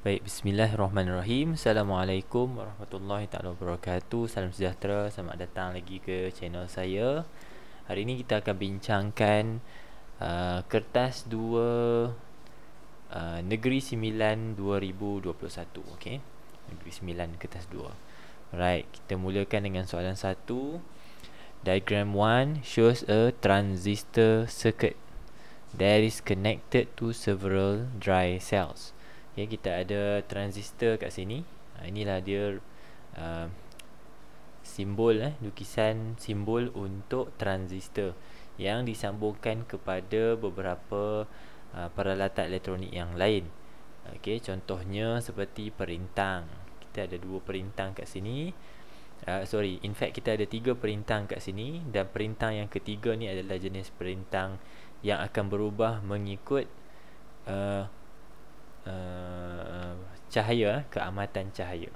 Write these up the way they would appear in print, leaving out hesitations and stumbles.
Baik, bismillahirrahmanirrahim. Assalamualaikum warahmatullahi taala wabarakatuh. Salam sejahtera. Selamat datang lagi ke channel saya. Hari ini kita akan bincangkan kertas 2 Negeri Sembilan 2021. Okey. Negeri Sembilan kertas 2. Alright, kita mulakan dengan soalan 1. Diagram 1 shows a transistor circuit that is connected to several dry cells. Okay, kita ada transistor kat sini. Inilah dia simbol lukisan simbol untuk transistor yang disambungkan kepada beberapa peralatan elektronik yang lain. Okey, contohnya seperti perintang. Kita ada 2 perintang kat sini. In fact kita ada 3 perintang kat sini, dan perintang yang ketiga ni adalah jenis perintang yang akan berubah mengikut cahaya, keamatan cahaya.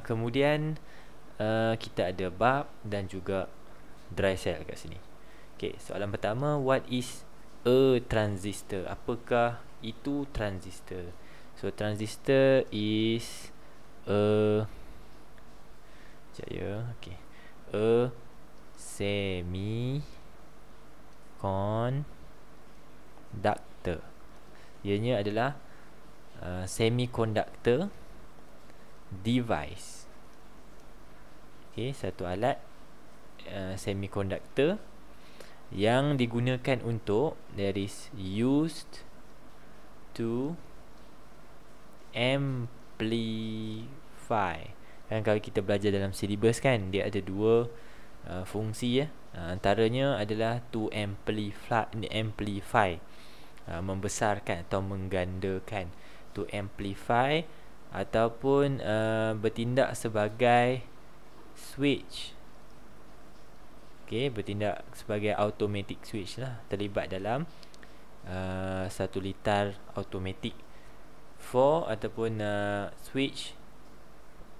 Kemudian kita ada bulb dan juga dry cell kat sini. Okey, soalan pertama, what is a transistor? Apakah itu transistor? So transistor is a semiconductor. Ianya adalah semiconductor device. Okey, satu alat semiconductor yang digunakan untuk, that is used to amplify. Kan kalau kita belajar dalam silibus kan, dia ada 2 fungsi antaranya adalah to amplify, membesarkan atau menggandakan, to amplify, ataupun bertindak sebagai switch. Okey, bertindak sebagai automatic switch lah, terlibat dalam 1 litar automatic for ataupun switch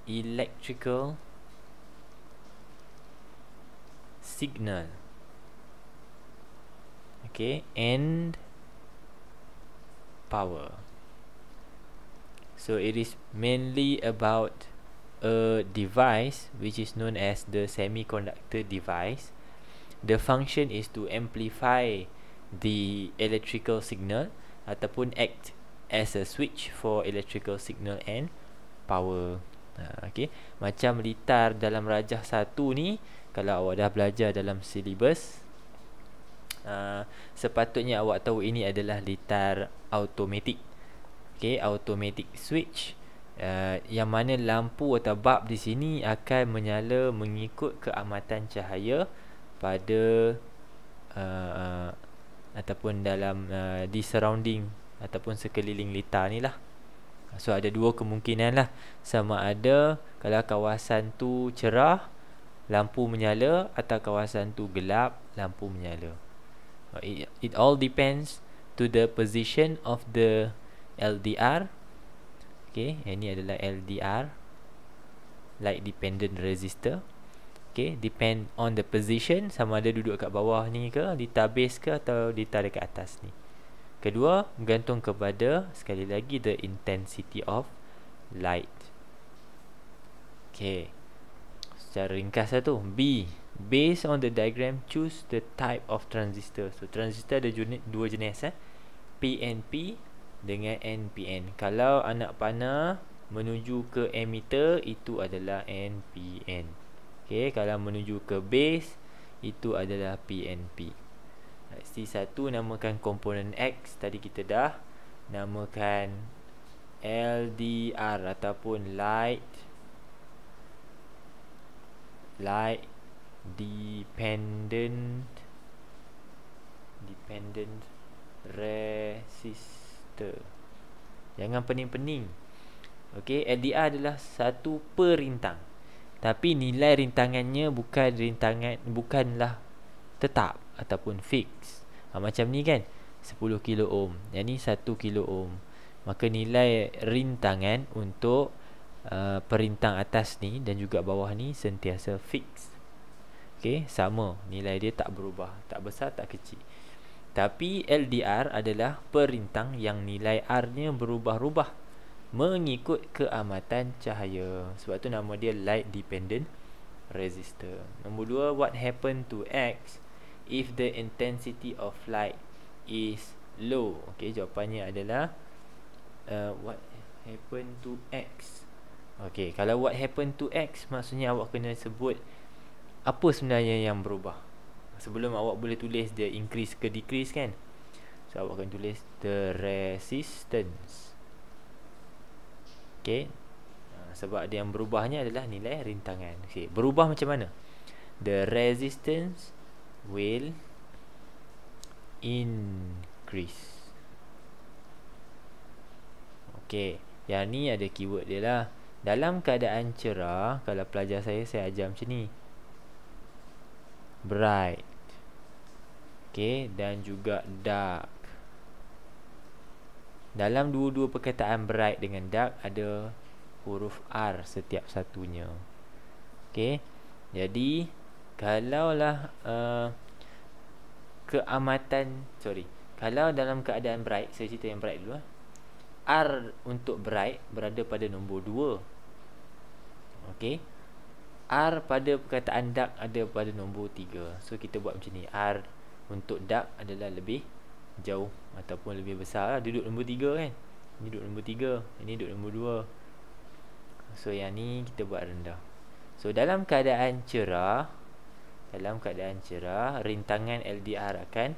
electrical signal. Okay, and power. So it is mainly about a device which is known as the semiconductor device. The function is to amplify the electrical signal ataupun act as a switch for electrical signal and power. Okay, macam litar dalam rajah 1 ni, kalau awak dah belajar dalam silibus, sepatutnya awak tahu ini adalah litar automatic. Okay, automatic switch, yang mana lampu atau bulb di sini akan menyala mengikut keamatan cahaya pada ataupun dalam di surrounding ataupun sekeliling litar ni lah. So ada 2 kemungkinan lah, sama ada kalau kawasan tu cerah, lampu menyala, atau kawasan tu gelap, lampu menyala. It all depends to the position of the LDR. Okay, ini adalah LDR, light dependent resistor. Okay, depend on the position, sama ada duduk kat bawah ni ke, litar base ke, atau litar dekat atas ni. Kedua, bergantung kepada, sekali lagi, the intensity of light. Okay, secara ringkas tu. B, based on the diagram, choose the type of transistor. So transistor ada 2 jenis, PNP dengan NPN. Kalau anak panah menuju ke emitter, itu adalah NPN. Okay, kalau menuju ke base, itu adalah PNP. C1 namakan komponen X, tadi kita dah namakan LDR ataupun light dependent resistor. Jangan pening-pening. Okey, LDR adalah satu perintang, tapi nilai rintangannya bukanlah tetap ataupun fix. Macam ni kan, 10 kilo ohm, yang ni 1 kilo ohm. Maka nilai rintangan untuk perintang atas ni dan juga bawah ni sentiasa fix. Okey, sama, nilai dia tak berubah, tak besar tak kecil. Tapi LDR adalah perintang yang nilai R-nya berubah-ubah mengikut keamatan cahaya. Sebab tu nama dia light dependent resistor. Nombor 2, what happen to X if the intensity of light is low? Okey, jawapannya adalah what happen to X. Okey, kalau what happen to X, maksudnya awak kena sebut apa sebenarnya yang berubah. Sebelum awak boleh tulis dia increase ke decrease kan. So awak akan tulis the resistance. Okey. Sebab dia yang berubahnya adalah nilai rintangan. Okey, berubah macam mana? The resistance will increase. Okey, yang ni ada keyword dia lah. Dalam keadaan cerah, kalau pelajar saya ajar macam ni. Bright. Okey, dan juga dark. Dalam dua-dua perkataan bright dengan dark ada huruf R setiap satunya. Okey. Jadi kalaulah kalau dalam keadaan bright, saya cerita yang bright dulu. R untuk bright berada pada nombor 2. Okey. R pada perkataan dark ada pada nombor 3. So kita buat macam ni. R untuk dark adalah lebih jauh ataupun lebih besar lah. Duduk nombor 3 kan. Ini duduk nombor 3, ini duduk nombor 2. So yang ni kita buat rendah. So dalam keadaan cerah, rintangan LDR akan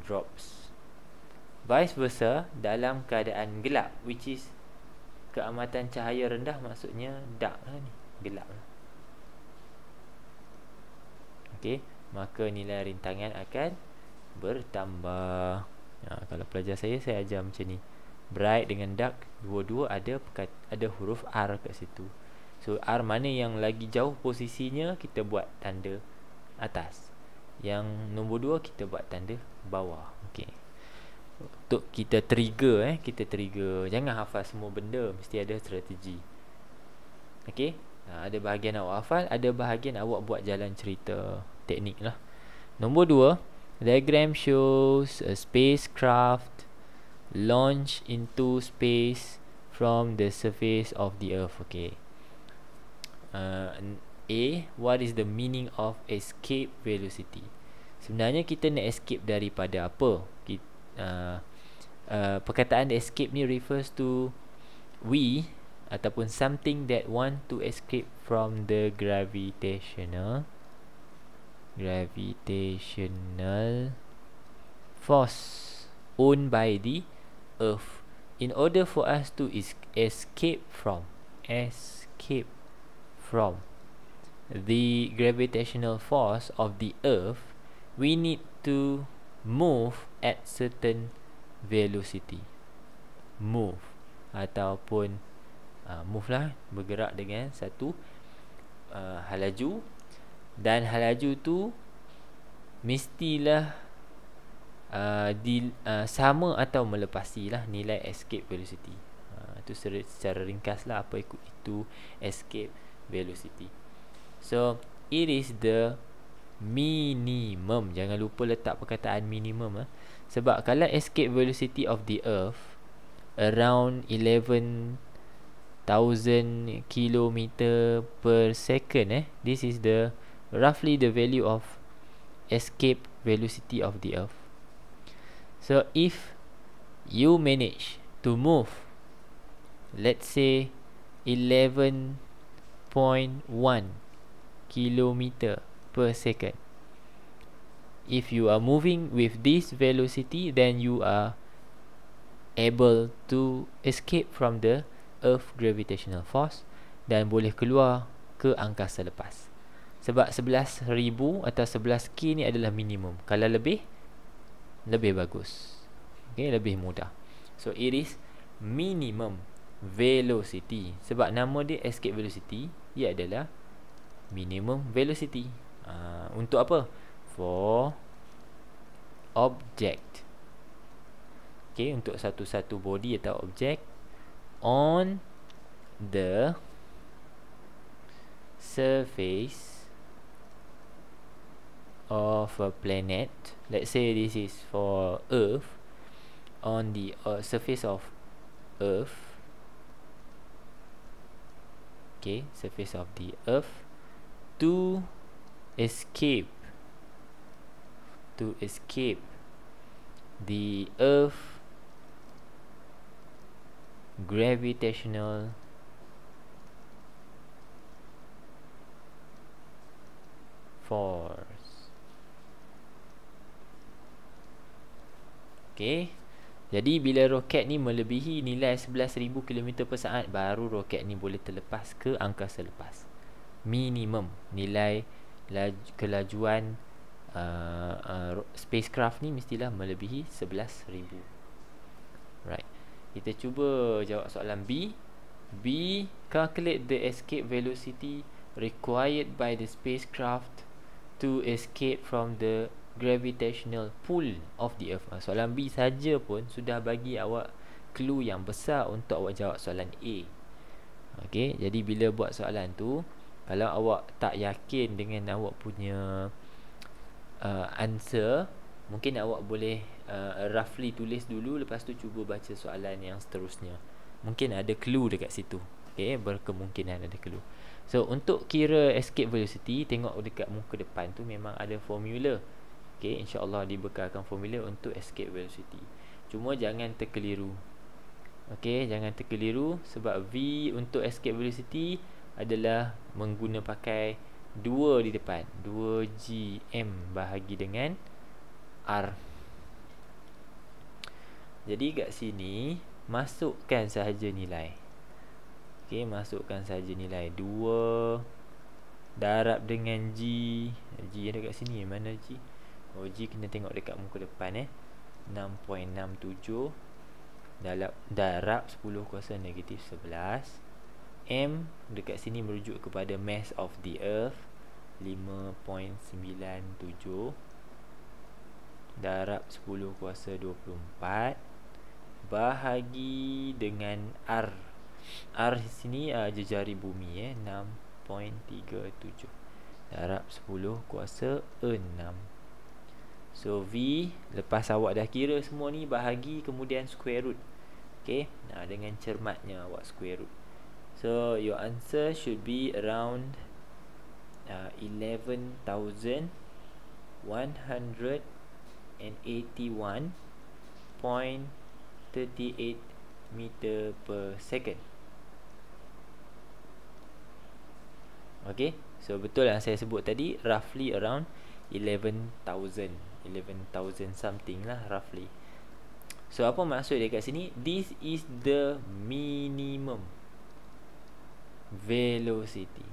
drops. Vice versa, dalam keadaan gelap, which is keamatan cahaya rendah, maksudnya dark lah ni, gelap lah. Okey, maka nilai rintangan akan bertambah. Kalau pelajar saya ajar macam ni. Bright dengan dark, dua-dua ada huruf R kat situ. So R mana yang lagi jauh posisinya, kita buat tanda atas. Yang nombor 2 kita buat tanda bawah. Okey. Untuk kita trigger jangan hafal semua benda, mesti ada strategi. Okey. Ada bahagian awak hafal, ada bahagian awak buat jalan cerita, teknik lah. Nombor 2, diagram shows a spacecraft launch into space from the surface of the earth. Okay. A, what is the meaning of escape velocity? Sebenarnya kita nak escape daripada apa? Perkataan escape ni refers to we ataupun something that want to escape from the gravitational force owned by the earth. In order for us to escape from the gravitational force of the earth, we need to move at certain velocity. Move ataupun move lah, bergerak dengan satu halaju, dan halaju tu mestilah sama atau melepasi lah nilai escape velocity. Itu secara ringkas lah apa itu escape velocity. So it is the minimum. Jangan lupa letak perkataan minimum sebab kalau escape velocity of the earth around 11,000 km per second, this is the roughly the value of escape velocity of the earth. So if you manage to move, let's say 11.1 kilometer per second, if you are moving with this velocity, then you are able to escape from the earth gravitational force dan boleh keluar ke angkasa lepas. Sebab 11,000 atau 11K ni adalah minimum. Kalau lebih bagus. Okay, lebih mudah. So it is minimum velocity. Sebab nama dia escape velocity, ia adalah minimum velocity. Untuk apa? For object. Okay, untuk satu-satu body atau objek on the surface of a planet, let's say this is for Earth, on the surface of Earth, okay, surface of the Earth, to escape the Earth gravitational force. Okay, jadi bila roket ni melebihi nilai 11,000 km per saat, baru roket ni boleh terlepas ke angkasa lepas. Minimum nilai kelajuan spacecraft ni mestilah melebihi 11,000. Right, kita cuba jawab soalan B. B, calculate the escape velocity required by the spacecraft to escape from the gravitational pull of the Earth. Soalan B saja pun sudah bagi awak clue yang besar untuk awak jawab soalan A. Okey, jadi bila buat soalan tu, kalau awak tak yakin dengan awak punya answer, mungkin awak boleh roughly tulis dulu, lepas tu cuba baca soalan yang seterusnya. Mungkin ada clue dekat situ. Okey, berkemungkinan ada clue. So untuk kira escape velocity, tengok dekat muka depan tu memang ada formula. Okey, insya-Allah dibekalkan formula untuk escape velocity. Cuma jangan terkeliru. Okey, jangan terkeliru sebab V untuk escape velocity adalah pakai 2 di depan. 2gm bahagi dengan R. Jadi kat sini masukkan sahaja nilai. Okey, masukkan sahaja nilai 2 darab dengan G. G ada kat sini, mana G? Oh, G kena tengok dekat muka depan 6.67 darab 10 kuasa negatif 11. M dekat sini merujuk kepada mass of the Earth, 5.97 darab 10 kuasa 24 bahagi dengan R. R di sini jejari bumi 6.37 darab 10 kuasa 6. So V, lepas awak dah kira semua ni, bahagi kemudian square root. Okay, dengan cermatnya awak square root. So your answer should be around 11,181.38 meter per second. Okay, so betul yang saya sebut tadi, roughly around 11,000 something lah roughly. So apa maksud dia kat sini? This is the minimum velocity.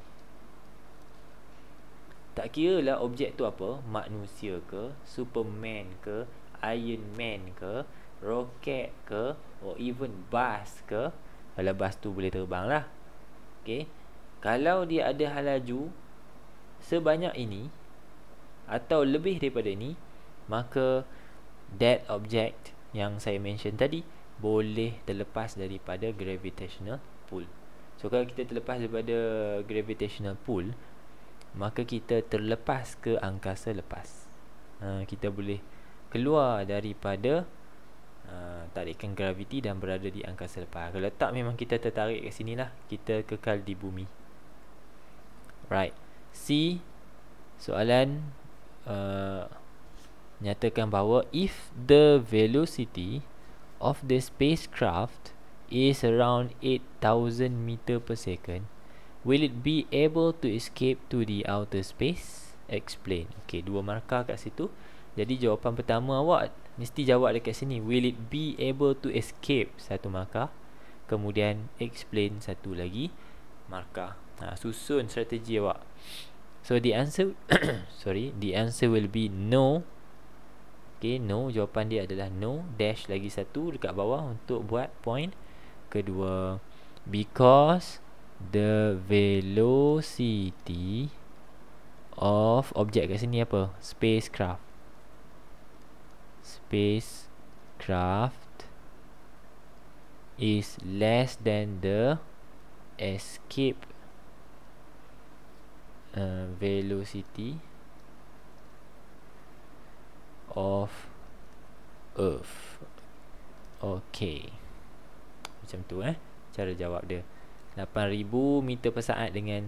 Tak kira lah objek tu apa, manusia ke, Superman ke, Iron Man ke, roket ke, or even bus ke. Kalau bus tu boleh terbang lah. Okay, kalau dia ada halaju sebanyak ini atau lebih daripada ini, maka that object yang saya mention tadi boleh terlepas daripada gravitational pull. So kalau kita terlepas daripada gravitational pull, maka kita terlepas ke angkasa lepas. Kita boleh keluar daripada tarikan graviti dan berada di angkasa lepas. Kalau tak, memang kita tertarik ke sini lah, kita kekal di bumi. Right. C, soalan nyatakan bahawa if the velocity of the spacecraft is around 8,000 meter per second, will it be able to escape to the outer space? Explain. Okay, 2 markah kat situ. Jadi jawapan pertama awak mesti jawab dekat sini, will it be able to escape, 1 markah. Kemudian explain 1 lagi markah. Susun strategi awak. So the answer the answer will be no. Okay, no, jawapan dia adalah no, dash lagi 1 dekat bawah untuk buat point kedua. Because the velocity of objek kat sini apa? Spacecraft is less than the escape velocity of Earth. Okay, macam tu cara jawab dia. 8,000 meter per saat dengan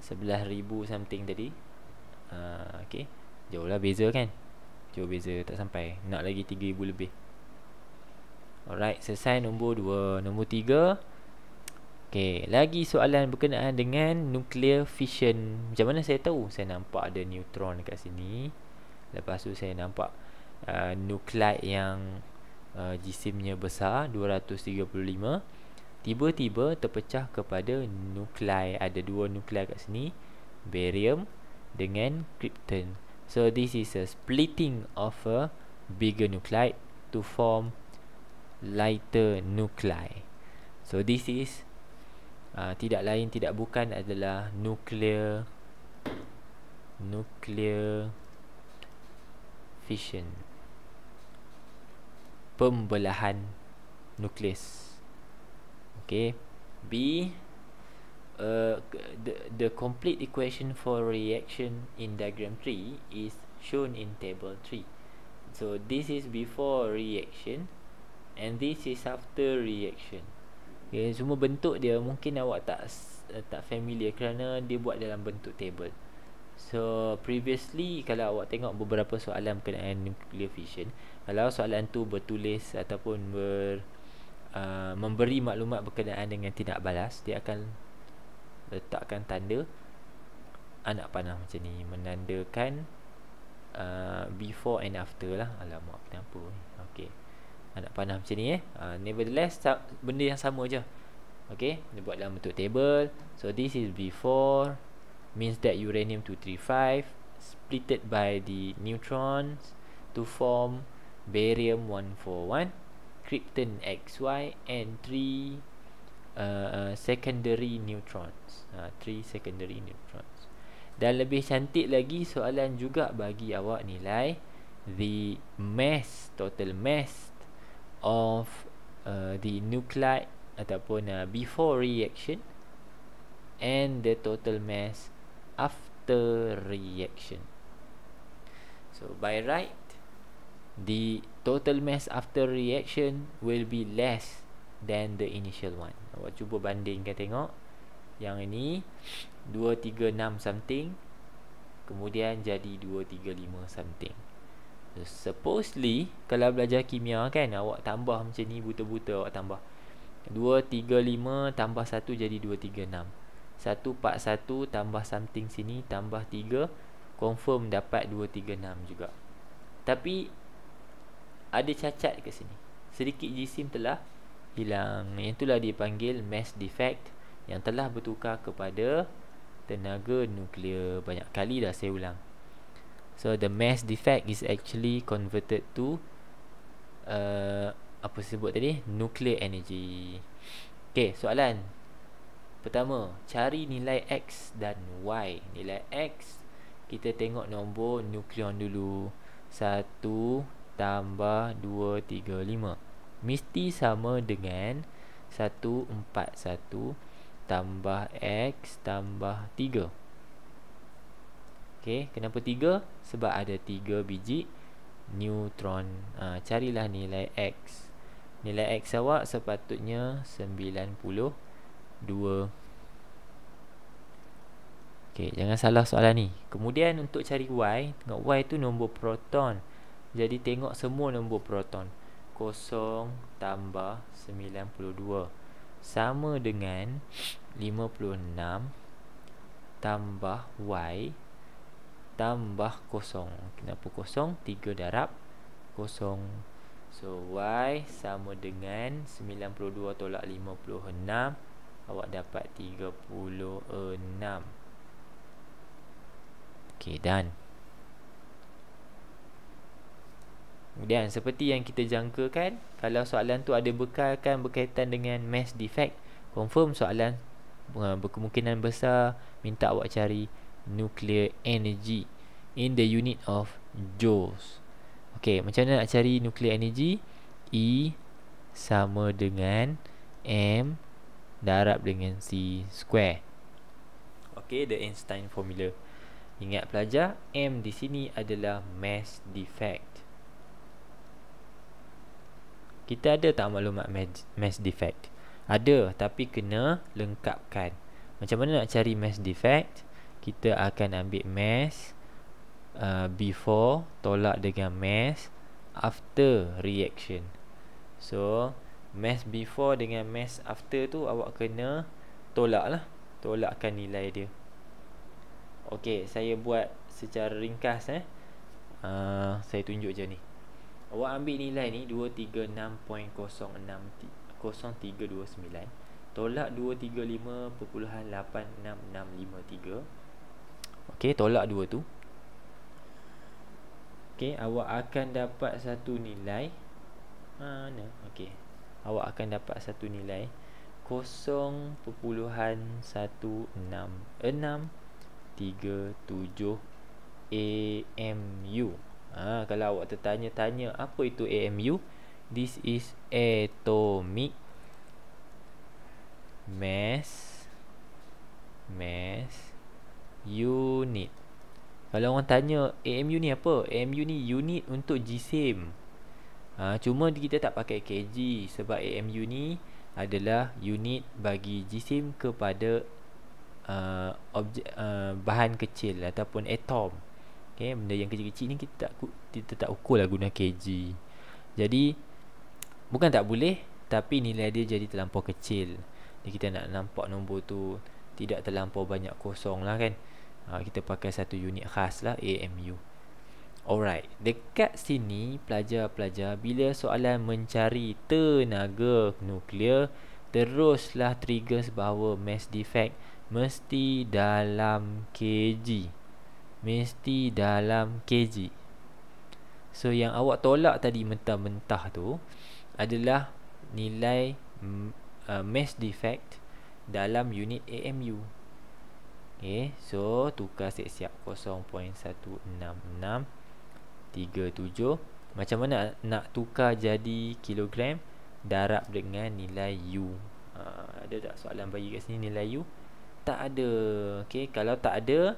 11,000 something tadi. Okay, jauh lah beza kan. Jauh beza, tak sampai. Nak lagi 3,000 lebih. Alright, selesai nombor 2. Nombor 3. Okay, lagi soalan berkenaan dengan nuclear fission. Macam mana saya tahu? Saya nampak ada neutron dekat sini. Lepas tu saya nampak nuklide yang jisimnya besar, 235. Tiba-tiba terpecah kepada nuklei. Ada 2 nuklei kat sini, barium dengan krypton. So this is a splitting of a bigger nuclide to form lighter nuclei. So this is tidak lain tidak bukan adalah nuclear fission, pembelahan nukleus. Okay. B, the complete equation for reaction in diagram 3 is shown in table 3. So this is before reaction and this is after reaction. Okay, semua bentuk dia mungkin awak tak familiar kerana dia buat dalam bentuk table. So previously kalau awak tengok beberapa soalan berkenaan nuclear fission, kalau soalan tu bertulis ataupun memberi maklumat berkenaan dengan tindak balas, dia akan letakkan tanda anak panah macam ni, menandakan before and after lah. Alamak, kenapa okay, anak panah macam ni nevertheless benda yang sama je. Okay, dia buat dalam bentuk table. So this is before, means that uranium 235 splitted by the neutrons to form barium 141, krypton XY, and 3 secondary neutrons. 3 secondary neutrons. Dan lebih cantik lagi, soalan juga bagi awak nilai the mass, total mass of the nuclide ataupun before reaction and the total mass after reaction. So by right, the total mass after reaction will be less than the initial one. Awak cuba bandingkan tengok. Yang ini 236 something, kemudian jadi 235 something. So, supposedly kalau belajar kimia kan, awak tambah macam ni, buta-buta awak tambah 235 tambah 1 jadi 236, 141 tambah something sini tambah 3, confirm dapat 236 juga. Tapi ada cacat ke sini, sedikit jisim telah hilang. Yang itulah dipanggil mass defect, yang telah bertukar kepada tenaga nuklear. Banyak kali dah saya ulang. So the mass defect is actually converted to apa sebut tadi, nuclear energy. Okay, soalan pertama, cari nilai X dan Y. Nilai X, kita tengok nombor nukleon dulu. 1 tambah 2, 3, 5 mesti sama dengan 141 tambah X tambah 3. Okay, kenapa 3? Sebab ada 3 biji neutron. Carilah nilai X. Nilai X awak sepatutnya 92. Okay, jangan salah soalan ni. Kemudian untuk cari Y, tengok Y tu nombor proton. Jadi tengok semua nombor proton. 0 tambah 92 sama dengan 56 tambah Y tambah 0. Kenapa 0? 3 darab 0. So Y sama dengan 92 tolak 56, awak dapat 36. Okay, done. Kemudian seperti yang kita jangkakan, kalau soalan tu ada berkaitan dengan mass defect, confirm soalan berkemungkinan besar minta awak cari nuclear energy in the unit of joules. Okay, macam mana nak cari nuclear energy? E sama dengan M darab dengan C square. Okay, the Einstein formula. Ingat pelajar, M di sini adalah mass defect. Kita ada tak maklumat mass defect? Ada, tapi kena lengkapkan. Macam mana nak cari mass defect? Kita akan ambil mass before tolak dengan mass after reaction. So mass before dengan mass after tu awak kena tolak lah. Tolakkan nilai dia. Okey, saya buat secara ringkas saya tunjuk je ni. Awak ambil nilai ni 236.0329 tolak 235.86653. Okey, tolak 2 tu. Okey, awak akan dapat satu nilai mana? Okey, awak akan dapat satu nilai 0.163637 AMU. Kalau awak tertanya-tanya apa itu AMU, this is atomic mass unit. Kalau orang tanya AMU ni apa? AMU ni unit untuk jisim. Cuma kita tak pakai kg sebab AMU ni adalah unit bagi jisim kepada bahan kecil ataupun atom. Okay, benda yang kecil-kecil ni kita tak ukur lah guna kg. Jadi bukan tak boleh, tapi nilai dia jadi terlampau kecil. Jadi kita nak nampak nombor tu tidak terlampau banyak kosong lah kan. Kita pakai satu unit khas lah, AMU. Alright, dekat sini pelajar-pelajar, bila soalan mencari tenaga nuklear, teruslah triggers bahawa mass defect mesti dalam kg. Mesti dalam kg. So yang awak tolak tadi mentah-mentah tu adalah nilai mass defect dalam unit AMU. Okay, so tukar siap-siap 0.16637. Macam mana nak tukar jadi kilogram? Darab dengan nilai U. Ada tak soalan bagi kat sini nilai U? Tak ada. Okay, kalau tak ada,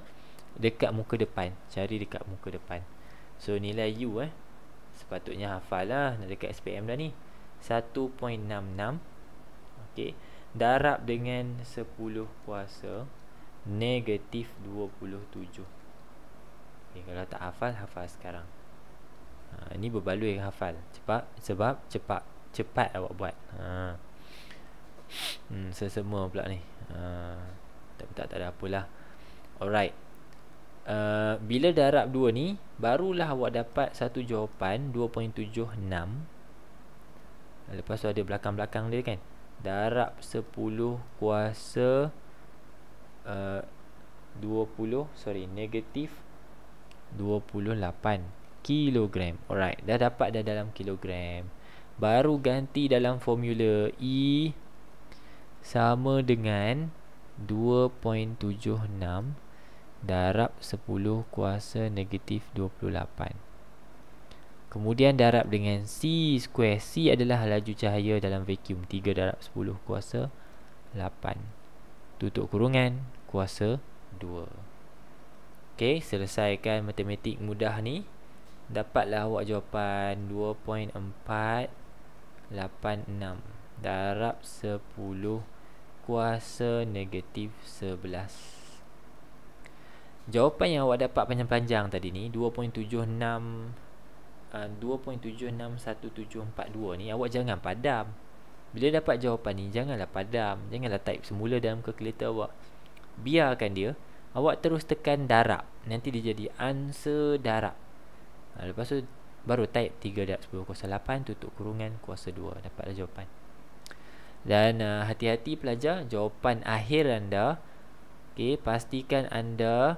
dekat muka depan. Cari dekat muka depan. So nilai U sepatutnya hafal lah. Nak dekat SPM dah ni. 1.66. Okay, darab dengan 10 kuasa negatif 27. Okay, kalau tak hafal, hafal sekarang. Ini berbaloi hafal. Sebab cepat awak buat. Sesama pula ni. Tak ada apalah. Alright. Bila darab 2 ni, barulah awak dapat satu jawapan 2.76. Lepas tu ada belakang-belakang dia kan. Darab 10 kuasa negatif 28 kilogram. Alright, dah dapat dah dalam kilogram. Baru ganti dalam formula E sama dengan 2.76 darab 10 kuasa negatif 28. Kemudian darab dengan C square. C adalah laju cahaya dalam vacuum. 3 darab 10 kuasa 8. Tutup kurungan kuasa 2. Okey, selesaikan matematik mudah ni. Dapatlah awak jawapan 2.486 darab 10 kuasa negatif 11. Jawapan yang awak dapat panjang-panjang tadi ni 2.761742 ni awak jangan padam. Bila dapat jawapan ni janganlah padam. Janganlah type semula dalam kalkulator awak. Biarkan dia. Awak terus tekan darab. Nanti dia jadi answer darab. Lepas tu baru type 3 darab 10 kuasa 8 tutup kurungan kuasa 2. Dapatlah jawapan. Dan hati-hati pelajar, jawapan akhir anda, okay, pastikan anda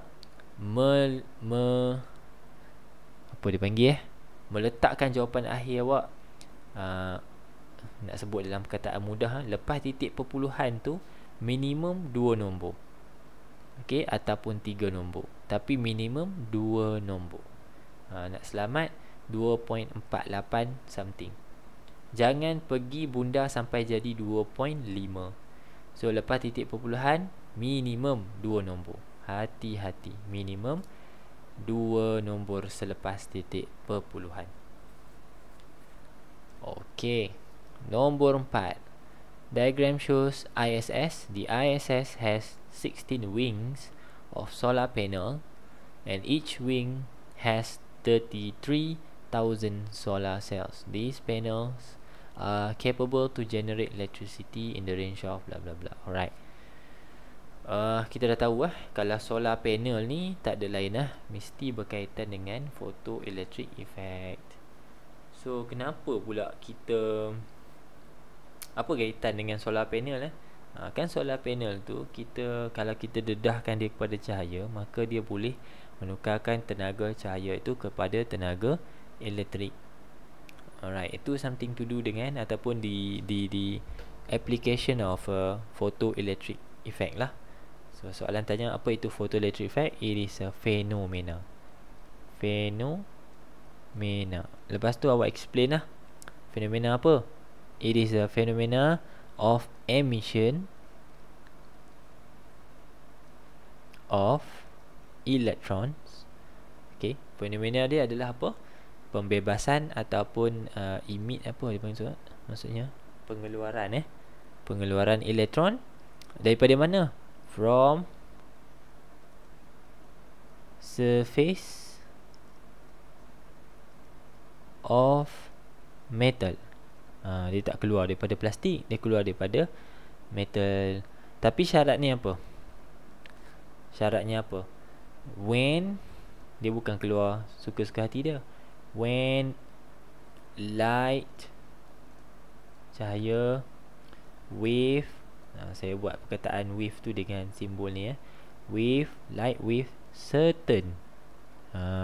apa dia panggil meletakkan jawapan akhir awak, nak sebut dalam perkataan mudah, lepas titik perpuluhan tu minimum 2 nombor. Okey, ataupun 3 nombor. Tapi minimum 2 nombor. Nak selamat 2.48 something. Jangan pergi bunda sampai jadi 2.5. So lepas titik perpuluhan minimum 2 nombor. Hati-hati, minimum 2 nombor selepas titik perpuluhan. Okey. Nombor 4. Diagram shows ISS. The ISS has 16 wings of solar panel, and each wing has 33,000 solar cells. These panels are capable to generate electricity in the range of blah blah blah. Alright. Kita dah tahu kalau solar panel ni tak ada lain mesti berkaitan dengan photoelectric effect. So kenapa pula kita, apa kaitan dengan solar panel kan solar panel tu, kalau kita dedahkan dia kepada cahaya, maka dia boleh menukarkan tenaga cahaya itu kepada tenaga elektrik. Alright, itu something to do dengan ataupun di application of photoelectric effect lah. So soalan tanya apa itu photoelectric effect? It is a phenomena. Lepas tu awak explain fenomena apa? It is a phenomena of emission of electrons. Okay, fenomena dia adalah apa? Pembebasan ataupun emit, apa dia panggil tu? Maksudnya pengeluaran pengeluaran elektron daripada mana? From surface of metal. Dia tak keluar daripada plastik, dia keluar daripada metal. Tapi syaratnya apa? When dia bukan keluar suka-suka hati dia. When light, cahaya, wave, saya buat perkataan wave tu dengan simbol ni wave, light wave, certain.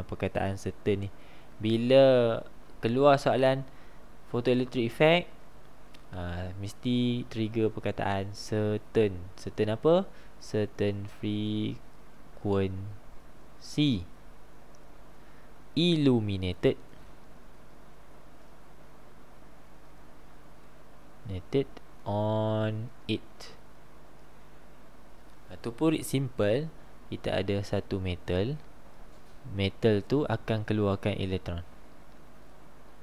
Perkataan certain ni, bila keluar soalan photoelectric effect, mesti trigger perkataan certain. Certain apa? Certain frequency illuminated on it. To put it simple, kita ada satu metal tu akan keluarkan elektron.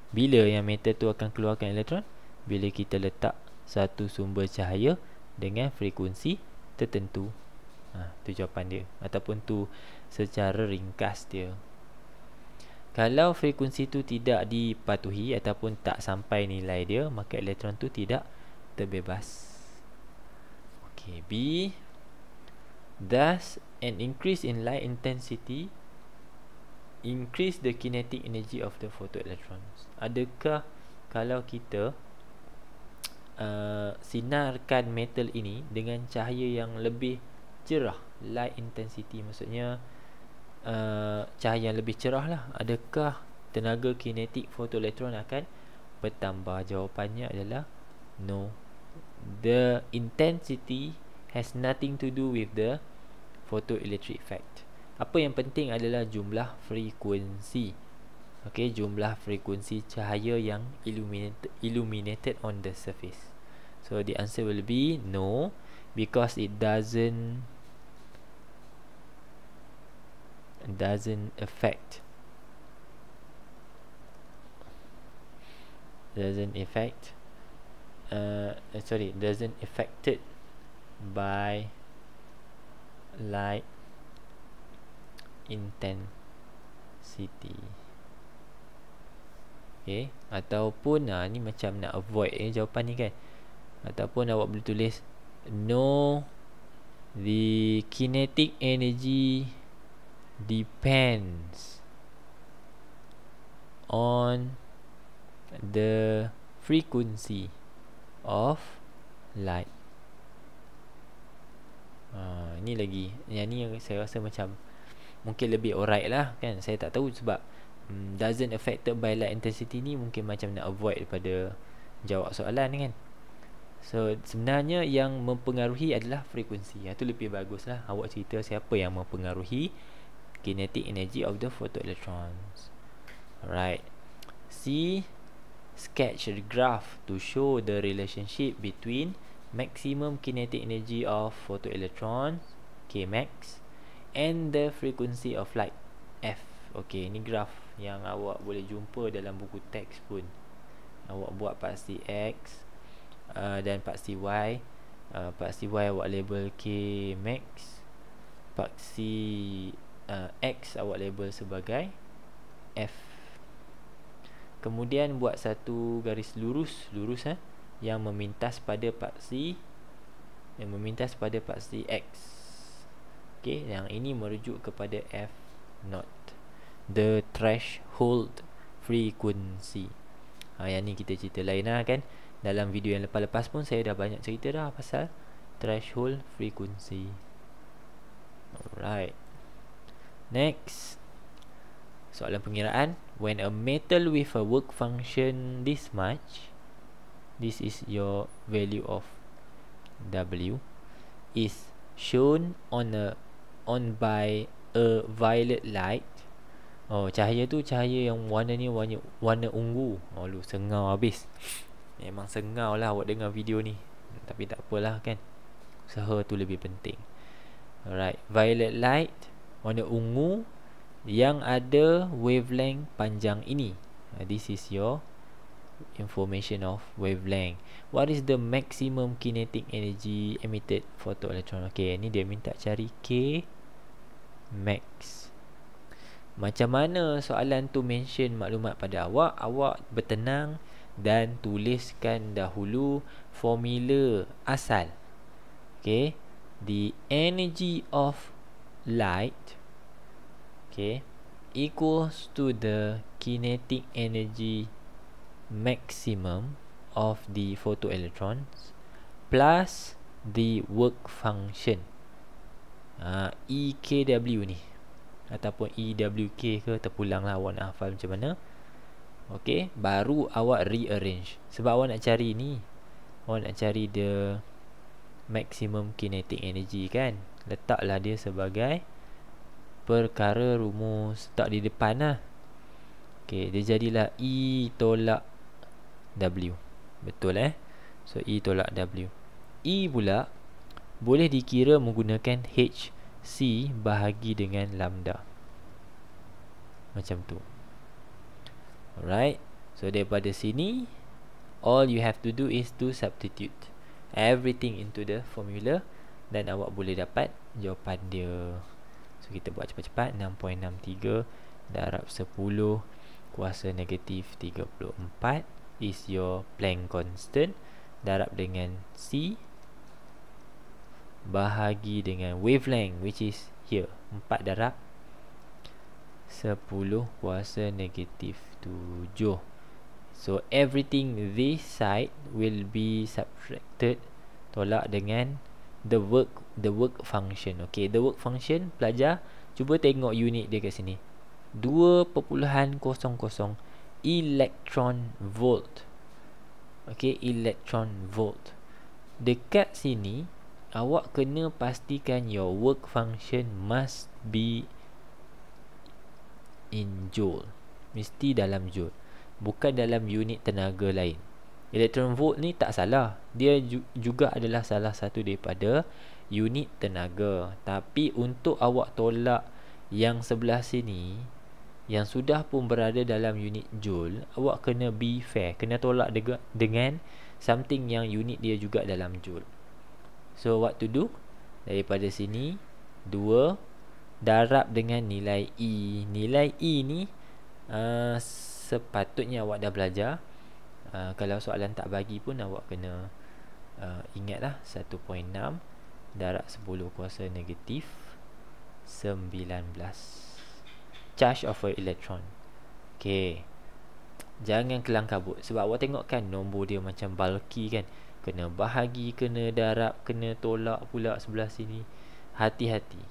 Bila yang metal tu akan keluarkan elektron? Bila kita letak satu sumber cahaya dengan frekuensi tertentu. Tu jawapan dia, ataupun tu secara ringkas dia. Kalau frekuensi tu tidak dipatuhi ataupun tak sampai nilai dia, maka elektron tu tidak terbebas. Okay, B. Does an increase in light intensity increase the kinetic energy of the photoelectrons? Adakah kalau kita sinarkan metal ini dengan cahaya yang lebih cerah, light intensity maksudnya cahaya yang lebih cerah lah, adakah tenaga kinetik photoelektron akan bertambah? Jawapannya adalah no. The intensity has nothing to do with the photoelectric effect. Apa yang penting adalah jumlah frekuensi. Okay, jumlah frekuensi cahaya yang illuminated on the surface. So the answer will be no, because it doesn't affect doesn't affected by light intensity. Okay, ataupun ni macam nak avoid jawapan ni kan, ataupun awak boleh tulis no, the kinetic energy depends on the frequency of light. Ni lagi, yang ni saya rasa macam mungkin lebih alright lah kan. Saya tak tahu sebab doesn't affected by light intensity ni mungkin macam nak avoid daripada jawab soalan ni kan. So sebenarnya yang mempengaruhi adalah frekuensi. Itu lebih bagus lah awak cerita siapa yang mempengaruhi kinetic energy of the photoelectrons. Alright. C. Sketch the graph to show the relationship between maximum kinetic energy of photoelectrons, Kmax, and the frequency of light, F. Okay, ni graph yang awak boleh jumpa dalam buku teks pun. awak buat paksi X dan paksi Y. Paksi Y awak label K max, paksi X awak label sebagai F. Kemudian buat satu garis lurus yang memintas pada paksi X. Okey, yang ini merujuk kepada F0, the threshold frequency. Yang ni kita cerita lain lah kan. Dalam video yang lepas-lepas pun saya dah banyak cerita dah pasal threshold frequency. Alright. Next, soalan pengiraan. When a metal with a work function this much, this is your value of W, is shown on by a violet light. Cahaya tu cahaya yang warna ni warna ungu. Lu sengau habis. Memang sengau lah awak dengar video ni. Tapi tak apalah kan, usaha tu lebih penting. Alright, violet light warna ungu yang ada wavelength panjang ini. This is your information of wavelength. What is the maximum kinetic energy emitted photoelectron? Okay, ni dia minta cari K max. Macam mana soalan tu mention maklumat pada awak? Awak bertenang dan tuliskan dahulu formula asal. Okay, the energy of light, okay, equals to the kinetic energy maximum of the photoelectrons plus the work function. EKW ni ataupun EWK ke, terpulang lah awak nak hafal macam mana. Okay, baru awak rearrange. Sebab awak nak cari ni, awak nak cari the maximum kinetic energy kan. Letaklah dia sebagai perkara rumus, tak di depan lah. Okay, dia jadilah E tolak W. Betul So E tolak W. E pula boleh dikira menggunakan HC bahagi dengan lambda. Macam tu. Alright. So daripada sini, all you have to do is to substitute everything into the formula dan awak boleh dapat jawapan dia. So kita buat cepat-cepat. 6.63 darab 10 kuasa negatif 34 is your Planck constant, darab dengan C bahagi dengan wavelength, which is here 4 darab 10 kuasa negatif 7. So everything this side will be subtracted, tolak dengan the work function. Okay, the work function pelajar cuba tengok unit dia kat sini, 2.00 electron volt. Okay, electron volt. Dekat sini awak kena pastikan your work function must be in joule. Mesti dalam joule, bukan dalam unit tenaga lain. Electron volt ni tak salah, dia juga adalah salah satu daripada unit tenaga. Tapi untuk awak tolak yang sebelah sini, yang sudah pun berada dalam unit joule, awak kena be fair, kena tolak dengan something yang unit dia juga dalam joule. So what to do? Daripada sini 2 darab dengan nilai E. Nilai E ni sepatutnya awak dah belajar. Kalau soalan tak bagi pun awak kena ingatlah 1.6 darab 10 kuasa negatif 19 charge of an electron. Okay, jangan kelang kabut. Sebab awak tengok kan nombor dia macam bulky kan, kena bahagi, kena darab, kena tolak pula sebelah sini. Hati-hati.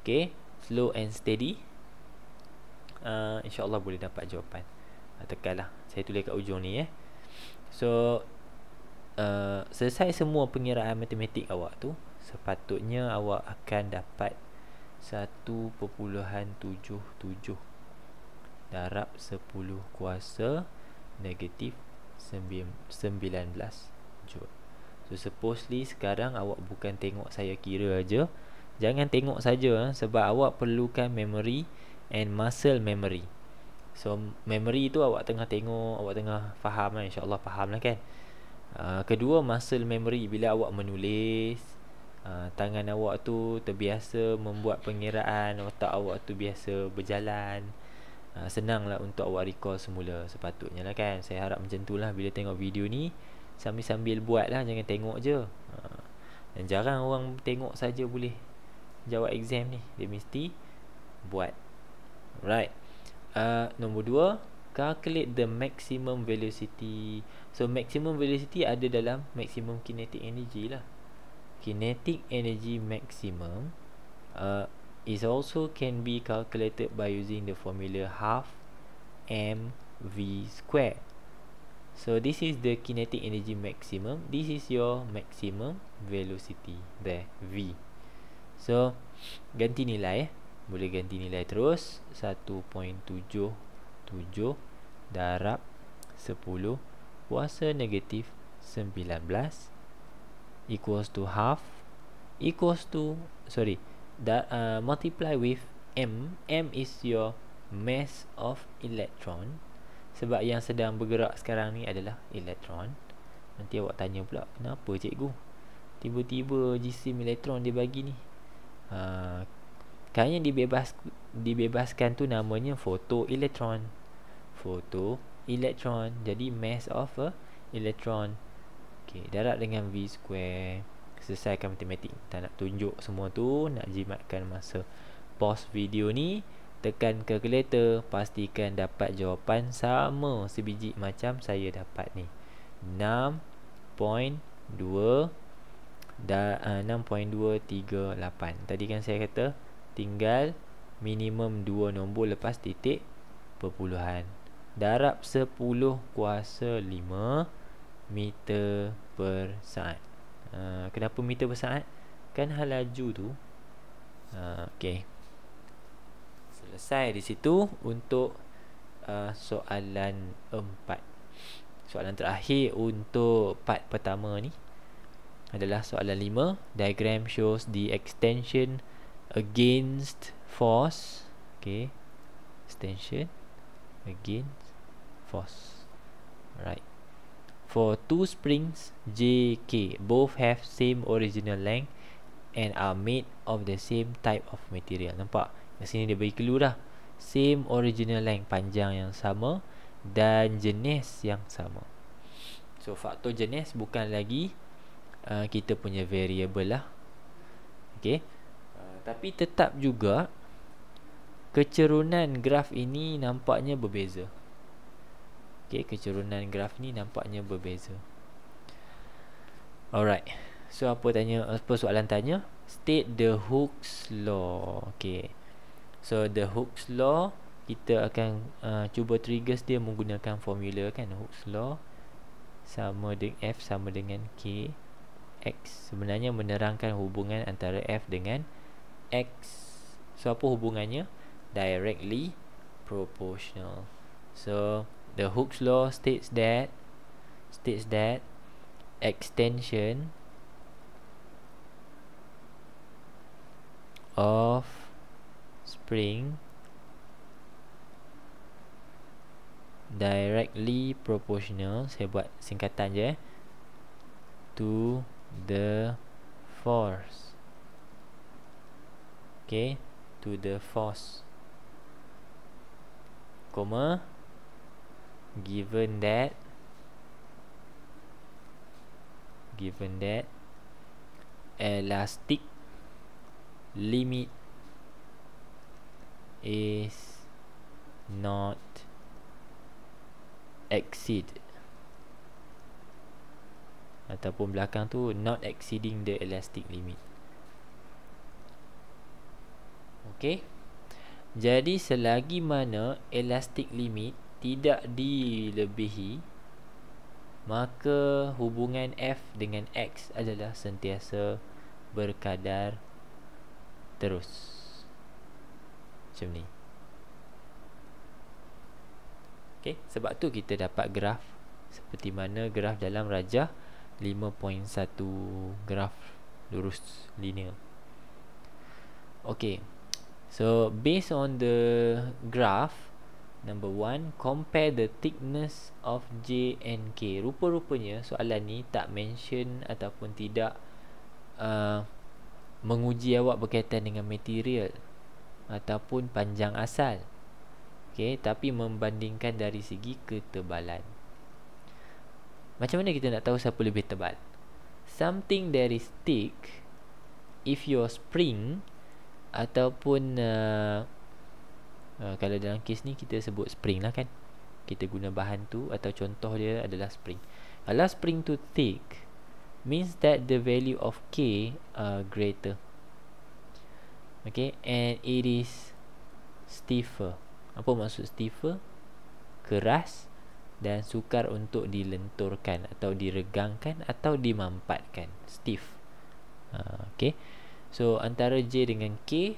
Okay, slow and steady. InsyaAllah boleh dapat jawapan. Tekanlah, saya tulis kat ujung ni So selesai semua pengiraan matematik awak tu, sepatutnya awak akan dapat 1.77 darab 10 kuasa negatif 19 joule. So supposedly sekarang awak bukan tengok saya kira aja. Jangan tengok saja sebab awak perlukan memory and muscle memory. So memory tu awak tengah tengok, awak tengah faham lah, insyaAllah faham lah kan. Kedua, muscle memory. Bila awak menulis, tangan awak tu terbiasa membuat pengiraan, otak awak tu biasa berjalan, senanglah untuk awak recall semula sepatutnya lah kan. Saya harap macam tu lah. Bila tengok video ni, sambil-sambil buat lah, jangan tengok je. Dan jarang orang tengok saja boleh jawab exam ni. Dia mesti buat. Right. Nombor 2, calculate the maximum velocity. So maximum velocity ada dalam maximum kinetic energy lah. Kinetic energy maximum is also can be calculated by using the formula half mv square. So this is the kinetic energy maximum. This is your maximum velocity. There, v. So ganti nilai boleh ganti nilai terus. 1.77 darab 10 kuasa negatif 19 equals to half, equals to, multiply with m. M is your mass of electron. Sebab yang sedang bergerak sekarang ni adalah elektron. Nanti awak tanya pula, kenapa cikgu tiba-tiba jisim elektron dia bagi ni? Kan yang dibebaskan tu namanya photoelektron. Photoelektron. Jadi mass of a electron. Okay, darab dengan V square. Selesaikan matematik. Tak nak tunjuk semua tu, nak jimatkan masa pause video ni. Tekan calculator, pastikan dapat jawapan sama sebiji macam saya dapat ni. 6.238. Tadi kan saya kata tinggal minimum 2 nombor lepas titik perpuluhan. Darab 10 kuasa 5 meter per saat. Kenapa meter per saat? Kan hal laju tu. Okay, selesai di situ untuk soalan 4. Soalan terakhir untuk part pertama ni adalah soalan 5. Diagram shows the extension against force. Okay, extension against force. Right. For two springs J, K, both have same original length and are made of the same type of material. Nampak? Di sini dia bagi clue dah. Same original length, panjang yang sama dan jenis yang sama. So faktor jenis bukan lagi kita punya variable lah. Okay. Tapi tetap juga kecerunan graf ini nampaknya berbeza. Okay, kecerunan graf ni nampaknya berbeza. Alright. So apa soalan tanya? State the Hooke's law. Okay. So the Hooke's law, kita akan cuba triggers dia menggunakan formula kan. Hooke's law sama dengan F sama dengan K X. Sebenarnya menerangkan hubungan antara F dengan X. So apa hubungannya? Directly proportional. So the Hooke's law states that extension of spring directly proportional, saya buat singkatan je, to the force. Okay, to the force, comma, given that elastic limit is not exceed, ataupun belakang tu not exceeding the elastic limit. Okay, jadi selagi mana elastic limit tidak dilebihi, maka hubungan F dengan X adalah sentiasa berkadar terus. Macam ni. Okay, sebab tu kita dapat graf seperti mana graf dalam rajah 5.1, graf lurus linear. Okay, so based on the graph, Number 1, compare the thickness of J and K. Rupa-rupanya soalan ni tak mention ataupun tidak menguji awak berkaitan dengan material ataupun panjang asal. Okay, tapi membandingkan dari segi ketebalan. Macam mana kita nak tahu siapa lebih tebal? Something that is thick, if your spring ataupun kalau dalam kes ni kita sebut spring lah kan, kita guna bahan tu atau contoh dia adalah spring. Kalau spring tu thick, means that the value of K greater. Okay, and it is stiffer. Apa maksud stiffer? Keras dan sukar untuk dilenturkan atau diregangkan atau dimampatkan. Stiff. Okay, so antara J dengan K,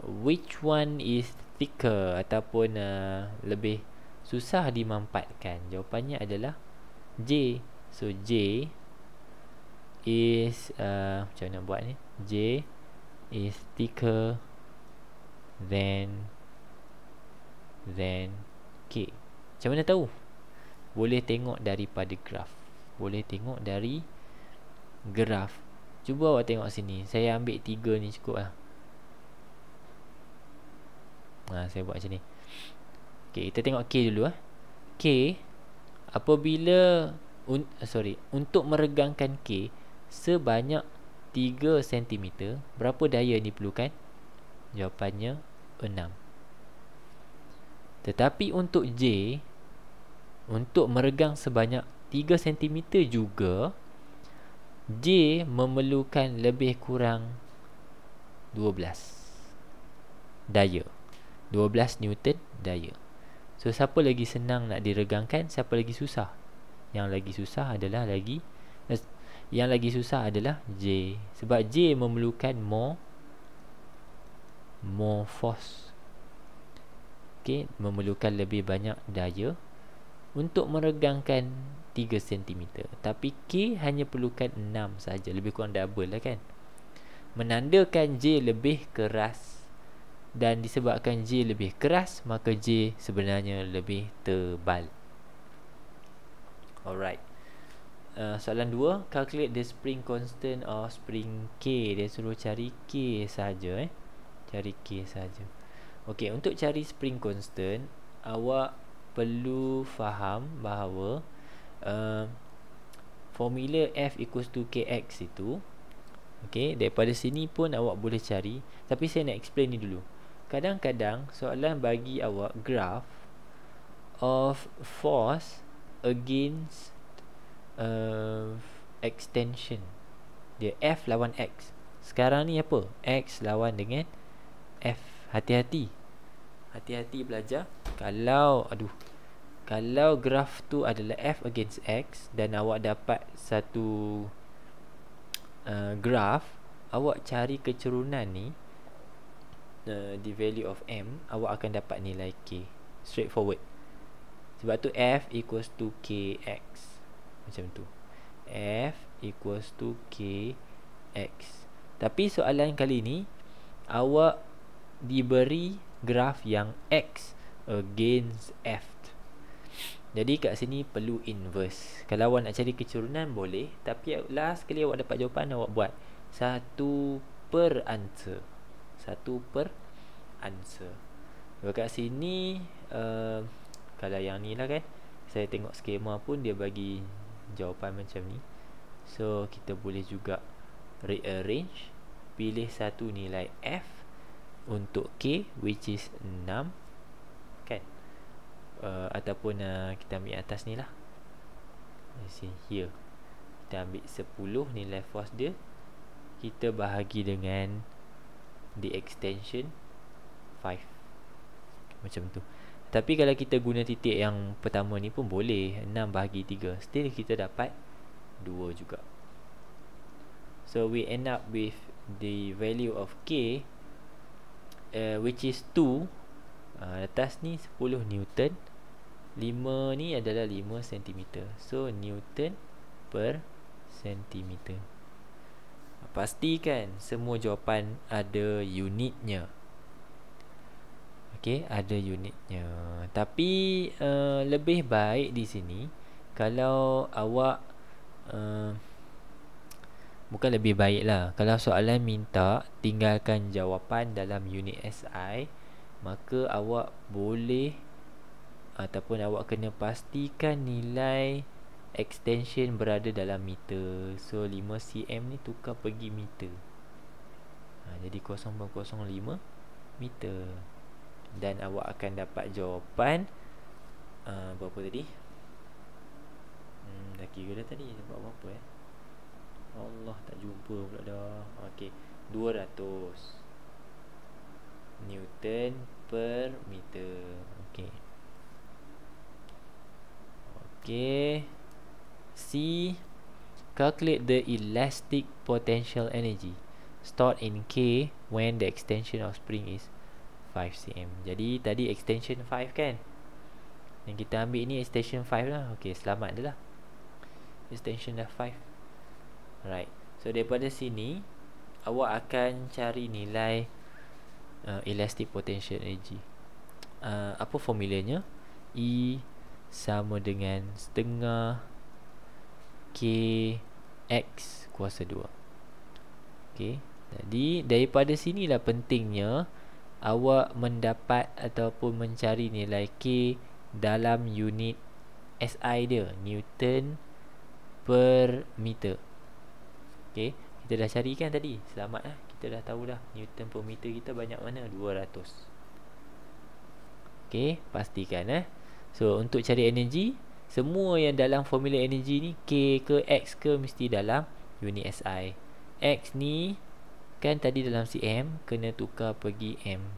which one is thicker ataupun lebih susah dimampatkan? Jawapannya adalah J. So J is macam mana buat ni? J is thicker than K. Macam mana tahu? Boleh tengok daripada graf. Cuba awak tengok sini. Saya ambil 3 ni cukup lah. Saya buat macam ni. Okay, kita tengok K dulu lah. K, apabila untuk meregangkan K sebanyak 3 cm, berapa daya ni perlukan? Jawapannya 6. Tetapi untuk J, untuk meregang sebanyak 3 cm juga, J memerlukan lebih kurang 12 daya. 12 Newton daya. So siapa lagi senang nak diregangkan, siapa lagi susah? Yang lagi susah adalah J. Sebab J memerlukan more force. Okay, memerlukan lebih banyak daya untuk meregangkan 3 cm. Tapi K hanya perlukan 6 saja, lebih kurang double lah kan. Menandakan J lebih keras, dan disebabkan J lebih keras, maka J sebenarnya lebih tebal. Alright. Soalan 2, calculate the spring constant of spring K. Dia suruh cari K saja. Cari K saja. Okey, untuk cari spring constant, awak perlu faham bahawa formula F equals to Kx itu, okey, daripada sini pun awak boleh cari. Tapi saya nak explain ni dulu. Kadang-kadang soalan bagi awak graph of force against extension. Dia F lawan X. Sekarang ni apa? X lawan dengan F. Hati-hati belajar. Kalau graf tu adalah F against X dan awak dapat satu graf, awak cari kecerunan ni, the value of M, awak akan dapat nilai K. Straightforward. Sebab tu F equals to Kx. Macam tu. F equals to Kx. Tapi soalan kali ni, awak diberi graf yang X against F. Jadi kat sini perlu inverse. Kalau awak nak cari kecerunan boleh, tapi last kali awak dapat jawapan, awak buat 1 per answer. Sebab kat sini kalau yang ni lah kan, saya tengok skema pun dia bagi jawapan macam ni. So kita boleh juga rearrange, pilih satu nilai F untuk K, which is 6 kan, ataupun kita ambil atas ni lah, here kita ambil 10 nilai force dia, kita bahagi dengan the extension 5 macam tu. Tapi kalau kita guna titik yang pertama ni pun boleh, 6 bahagi 3, still kita dapat 2 juga. So we end up with the value of K, which is 2. Atas ni 10 Newton, 5 ni adalah 5 cm. So Newton per centimeter. Pastikan semua jawapan ada unitnya. Okey, ada unitnya. Tapi lebih baik di sini kalau awak bukan lebih baik lah, kalau soalan minta tinggalkan jawapan dalam unit SI, maka awak boleh ataupun awak kena pastikan nilai extension berada dalam meter. So 5 cm ni tukar pergi meter. Jadi 0.05 meter. Dan awak akan dapat jawapan berapa tadi? Dah kira dah tadi dapat berapa Allah, tak jumpa pula dah. Okey, 200 Newton per meter. Okey. Okey. C. Calculate the elastic potential energy stored in K when the extension of spring is 5 cm. Jadi tadi extension 5 kan, yang kita ambil ni extension 5 lah. Okey, selamat dah lah, extension dah 5. Right. So daripada sini awak akan cari nilai elastic potential energy. Apa formulanya? E sama dengan setengah KX kuasa 2. Okey. Jadi daripada sinilah pentingnya awak mendapat ataupun mencari nilai K dalam unit SI dia, Newton per meter. Okey, kita dah cari kan tadi. Selamat lah, kita dah tahu dah Newton per meter kita banyak mana, 200. Okey, pastikan So untuk cari energi, semua yang dalam formula energi ni, K ke X ke, mesti dalam unit SI. X ni kan tadi dalam cm, kena tukar pergi m.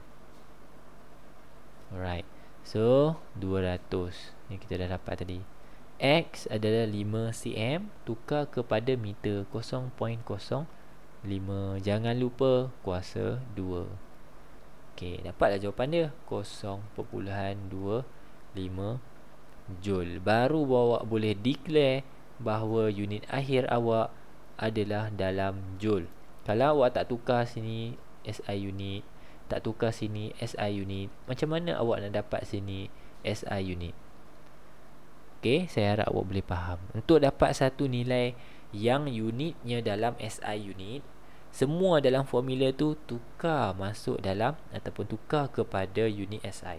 Alright. So 200 ni kita dah dapat tadi. X adalah 5 cm, tukar kepada meter, 0.05. Jangan lupa kuasa 2. Okey, dapatlah jawapan dia, 0.25 Joule. Baru awak boleh declare bahawa unit akhir awak adalah dalam Joule. Kalau awak tak tukar sini SI unit, tak tukar sini SI unit, macam mana awak nak dapat sini SI unit? Okey, saya harap awak boleh faham. Untuk dapat satu nilai yang unitnya dalam SI unit, semua dalam formula tu tukar masuk dalam ataupun tukar kepada unit SI.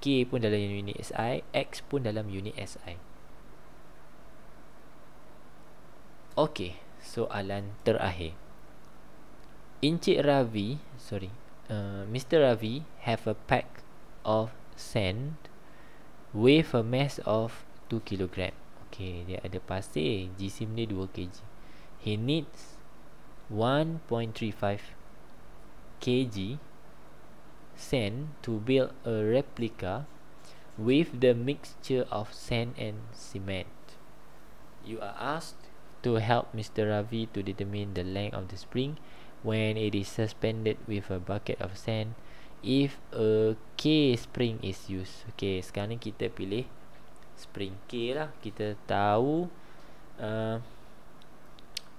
K pun dalam unit SI, X pun dalam unit SI. Okey, soalan terakhir. Mr. Ravi have a pack of sand with a mass of 2 kg. Okey, dia ada pasir, jisim dia 2 kg. He needs 1.35 kg sand to build a replica with the mixture of sand and cement. You are asked to help Mr. Ravi to determine the length of the spring when it is suspended with a bucket of sand if a K spring is used. Okay, sekarang ni kita pilih spring K lah. Kita tahu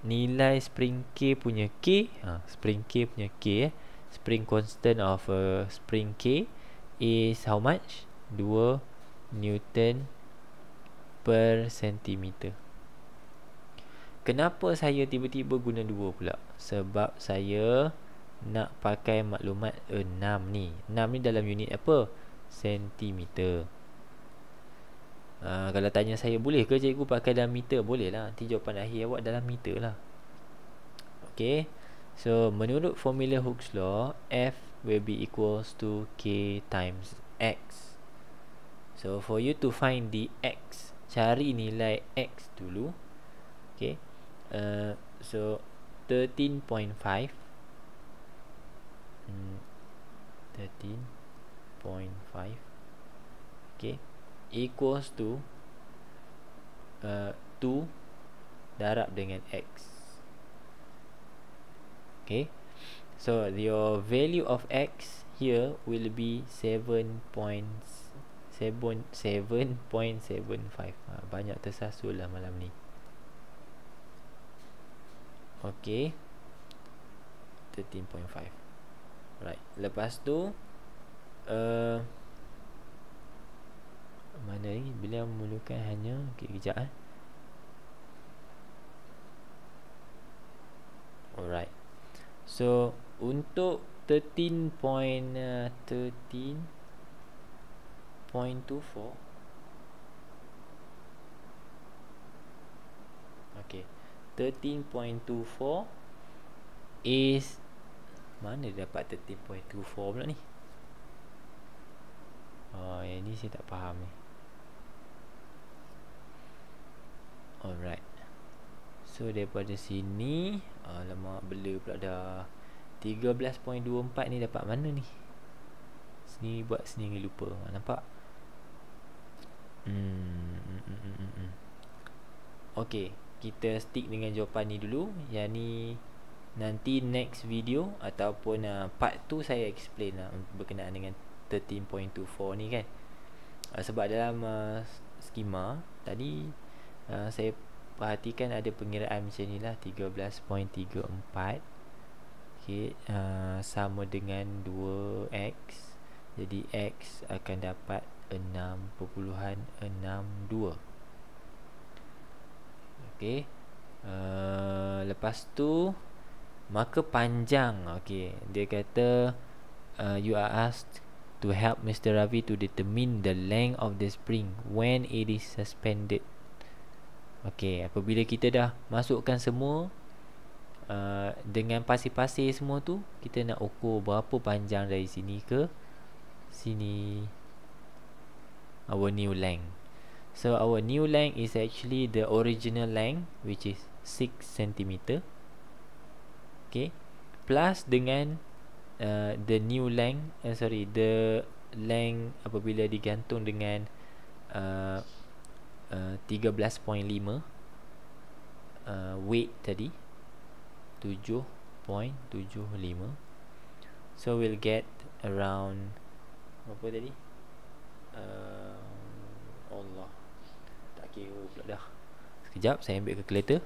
nilai spring K punya K, spring K punya K, spring constant of spring K is how much? 2 Newton per centimeter. Kenapa saya tiba-tiba guna 2 pula? Sebab saya nak pakai maklumat 6 ni. 6 ni dalam unit apa? Sentimeter. Kalau tanya saya, boleh ke cikgu pakai dalam meter? Boleh lah. Nanti jawapan akhir awak dalam meter lah. Okay. So menurut formula Hooke's law, F will be equals to K times X. So for you to find the X, cari nilai X dulu. Okay. So 13.5 okay, equals to 2 darab dengan X. Okay, so your value of X here will be 7.75. Banyak tersasul lah malam ni. Okay, 13.5. Right, lepas tu Mana ni? Beliau memerlukan hanya kejap Alright. So untuk 13.24 Okay, 13.24 is, mana dapat 13.24 pula ni? Yang ni saya tak faham ni. Alright. So daripada sini, alamak, bela pula dah. 13.24 ni dapat mana ni? Sini buat sendiri lupa. Nampak? Okay, kita stick dengan jawapan ni dulu. Yang ni nanti next video ataupun part 2 saya explain berkenaan dengan 13.24 ni kan. Sebab dalam skema tadi saya perhatikan ada pengiraan macam ni lah, 13.34 okay, sama dengan 2x. Jadi x akan dapat 6.62. okay. Lepas tu maka panjang. Okay, dia kata you are asked to help Mr. Ravi to determine the length of the spring when it is suspended. Okay, apabila kita dah masukkan semua dengan pasir-pasir semua tu, kita nak ukur berapa panjang dari sini ke sini, our new length. So our new length is actually the original length, which is 6 cm. Okay, plus dengan the new length, the length apabila digantung dengan 13.5 weight tadi 7.75. So we'll get around apa tadi? Allah, tak kira pula dah. Sekejap saya ambil calculator.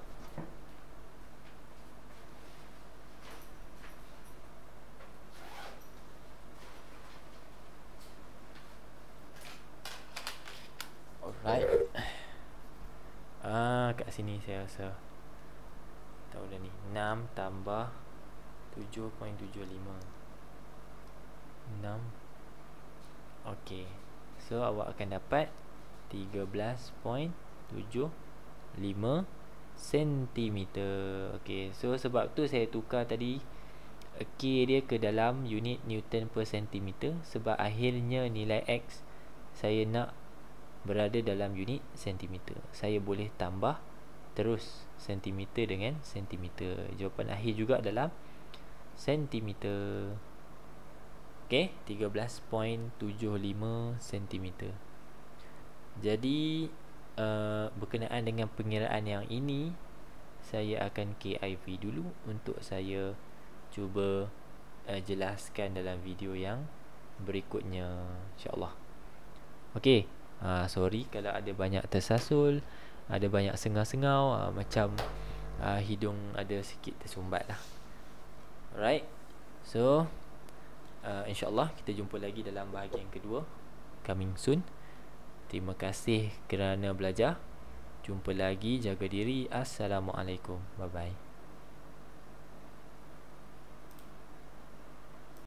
Alright. Kat sini saya rasa tahu dah ni. 6 tambah 7.75. 6. Okay, so awak akan dapat 13.75 cm. Okay, so sebab tu saya tukar tadi K dia ke dalam unit Newton per centimeter, sebab akhirnya nilai X saya nak berada dalam unit sentimeter. Saya boleh tambah terus sentimeter dengan sentimeter. Jawapan akhir juga dalam sentimeter. Okay, 13.75 cm. Jadi berkenaan dengan pengiraan yang ini, saya akan KIV dulu untuk saya cuba jelaskan dalam video yang berikutnya, insyaAllah. Okay, sorry kalau ada banyak tersasul, ada banyak sengau-sengau, macam hidung ada sikit tersumbat lah. Alright, so insyaAllah kita jumpa lagi dalam bahagian kedua, coming soon. Terima kasih kerana belajar. Jumpa lagi, jaga diri. Assalamualaikum. Bye bye.